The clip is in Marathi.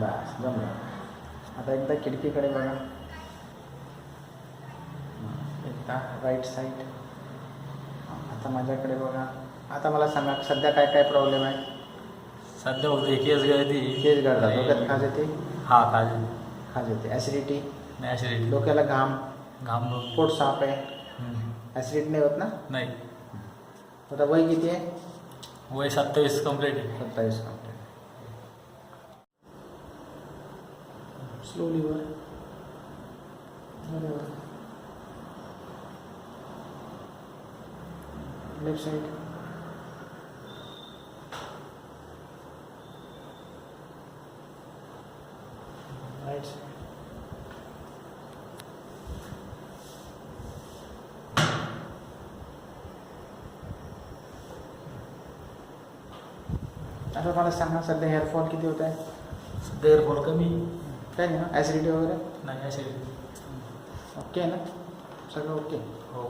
बस जमलं. आता एकदा खिडकीकडे बघा. एकदा राईट साईड. आता माझ्याकडे बघा. आता मला सांगा सध्या काय काय प्रॉब्लेम आहे. सध्या होते केस गळती. केस गळतात, डोक्यात खाज येते. हा खाज खाज येते. ॲसिडिटी. ॲसिडिटी. डोक्याला घाम. घाम. पोट साफ आहे. ॲसिडिटी नाही होत ना. नाही. आता वय किती आहे. वय 27 कंप्लीट आहे. 27 कंप्लीट. स्लोली वर. बरोबर. Left side. Right side. आता मला सांगा सध्या हेअरफॉल किती होत आहे. सध्या हेअरफॉल कमी. काही नाही ना. ॲसिडिटी वगैरे नाही ॲसिडिटी. ओके आहे ना. सगळं ओके. हो.